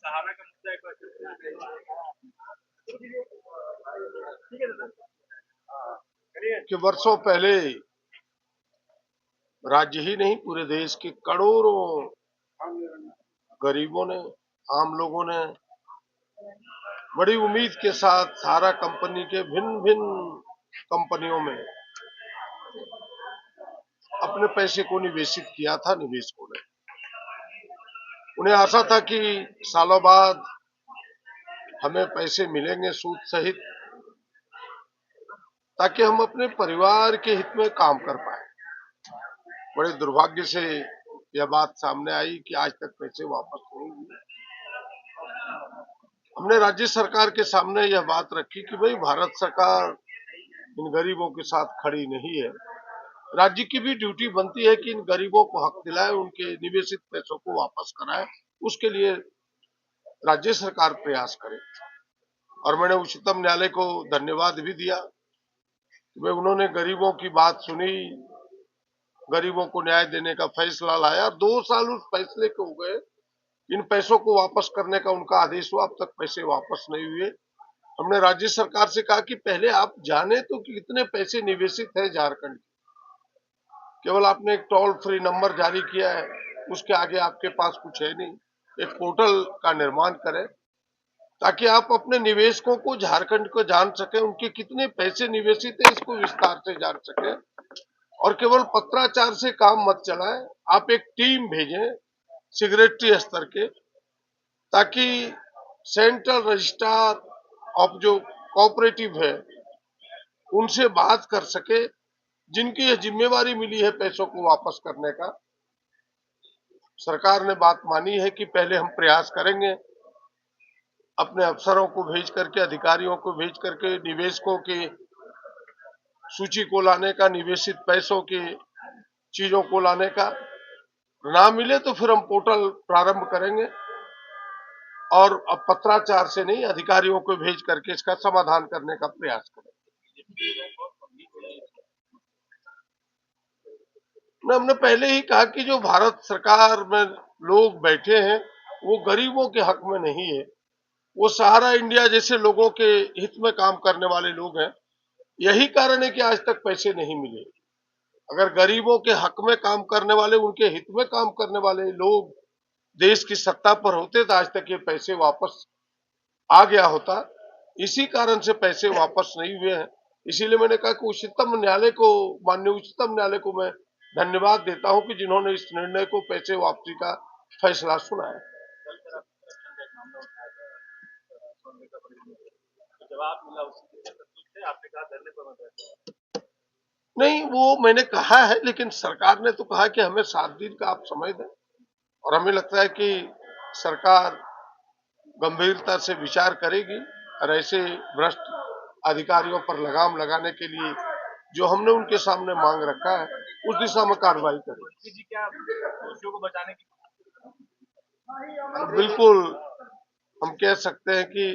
सहारा का मुद्दा एक बार कि वर्षों पहले राज्य ही नहीं पूरे देश के करोड़ों गरीबों ने, आम लोगों ने बड़ी उम्मीद के साथ सहारा कंपनी के भिन्न भिन्न कंपनियों में अपने पैसे को निवेशित किया था। निवेशकों ने, उन्हें आशा था कि सालों बाद हमें पैसे मिलेंगे सूद सहित, ताकि हम अपने परिवार के हित में काम कर पाए। बड़े दुर्भाग्य से यह बात सामने आई कि आज तक पैसे वापस नहीं हुए। हमने राज्य सरकार के सामने यह बात रखी कि भाई, भारत सरकार इन गरीबों के साथ खड़ी नहीं है। राज्य की भी ड्यूटी बनती है कि इन गरीबों को हक दिलाए, उनके निवेशित पैसों को वापस कराए। उसके लिए राज्य सरकार प्रयास करे। और मैंने उच्चतम न्यायालय को धन्यवाद भी दिया कि भाई, उन्होंने गरीबों की बात सुनी, गरीबों को न्याय देने का फैसला लाया। 2 साल उस फैसले को हो गए, इन पैसों को वापस करने का उनका आदेश हुआ, अब तक पैसे वापस नहीं हुए। हमने राज्य सरकार से कहा कि पहले आप जाने तो कि कितने पैसे निवेशित है झारखंड के। केवल आपने एक टोल फ्री नंबर जारी किया है, उसके आगे आपके पास कुछ है नहीं। एक पोर्टल का निर्माण करें ताकि आप अपने निवेशकों को, झारखंड को जान सके, उनके कितने पैसे निवेशित है, इसको विस्तार से जान सके। और केवल पत्राचार से काम मत चलाएं, आप एक टीम भेजें सेक्रेटरी स्तर के, ताकि सेंट्रल रजिस्ट्रार ऑफ जो कोऑपरेटिव है उनसे बात कर सके, जिनकी यह जिम्मेवारी मिली है पैसों को वापस करने का। सरकार ने बात मानी है कि पहले हम प्रयास करेंगे अपने अफसरों को भेज करके, अधिकारियों को भेज करके निवेशकों की सूची को लाने का, निवेशित पैसों की चीजों को लाने का। ना मिले तो फिर हम पोर्टल प्रारंभ करेंगे और अब पत्राचार से नहीं, अधिकारियों को भेज करके इसका समाधान करने का प्रयास करेंगे। हमने पहले ही कहा कि जो भारत सरकार में लोग बैठे हैं वो गरीबों के हक में नहीं है, वो सहारा इंडिया जैसे लोगों के हित में काम करने वाले लोग हैं। यही कारण है कि आज तक पैसे नहीं मिले। अगर गरीबों के हक में काम करने वाले, उनके हित में काम करने वाले लोग देश की सत्ता पर होते तो आज तक ये पैसे वापस आ गया होता। इसी कारण से पैसे वापस नहीं हुए हैं। इसीलिए मैंने कहा कि उच्चतम न्यायालय को, माननीय उच्चतम न्यायालय को मैं धन्यवाद देता हूं कि जिन्होंने इस निर्णय को, पैसे वापसी का फैसला सुनाया। जवाब मिला उससे आपने कहा धरने पर मत। नहीं, वो मैंने कहा है, लेकिन सरकार ने तो कहा कि हमें 7 दिन का आप समय दें। और हमें लगता है कि सरकार गंभीरता से विचार करेगी और ऐसे भ्रष्ट अधिकारियों पर लगाम लगाने के लिए जो हमने उनके सामने मांग रखा है, उस दिशा में कार्रवाई करेगी। जी, क्या दोषियों को बचाने की बिल्कुल, हम कह सकते हैं कि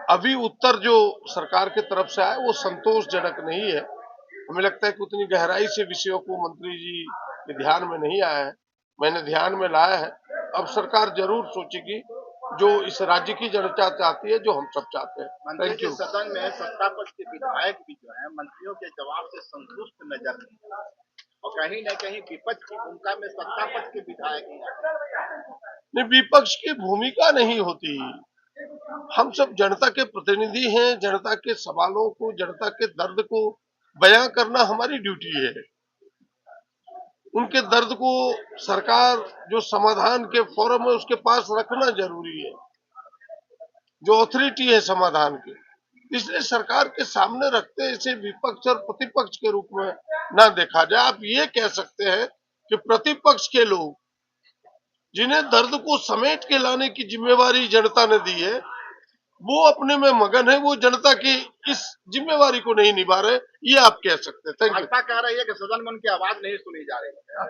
अभी उत्तर जो सरकार की तरफ से आया वो संतोषजनक नहीं है। हमें लगता है कि उतनी गहराई से विषयों को मंत्री जी के ध्यान में नहीं आया है। मैंने ध्यान में लाया है। अब सरकार जरूर सोचेगी जो इस राज्य की जनता चाहती है, जो हम सब चाहते हैं। Thank you. सदन में सत्ता पक्ष के विधायक भी जो है मंत्रियों के जवाब से संतुष्ट नजर नहीं आ रहे और कहीं न कहीं विपक्ष की भूमिका में सत्ता पक्ष के विधायक नहीं, विपक्ष की भूमिका नहीं होती। हम सब जनता के प्रतिनिधि हैं। जनता के सवालों को, जनता के दर्द को बयां करना हमारी ड्यूटी है। उनके दर्द को सरकार जो समाधान के फोरम है उसके पास रखना जरूरी है, जो अथॉरिटी है समाधान की। इसलिए सरकार के सामने रखते इसे विपक्ष और प्रतिपक्ष के रूप में ना देखा जाए। आप ये कह सकते हैं कि प्रतिपक्ष के लोग, जिन्हें दर्द को समेट के लाने की जिम्मेवारी जनता ने दी है, वो अपने में मगन है, वो जनता की इस जिम्मेवारी को नहीं निभा रहे। ये आप कह सकते हैं। Thank you. भाजपा कह रही है कि सदन में उनकी आवाज नहीं सुनी जा रही है।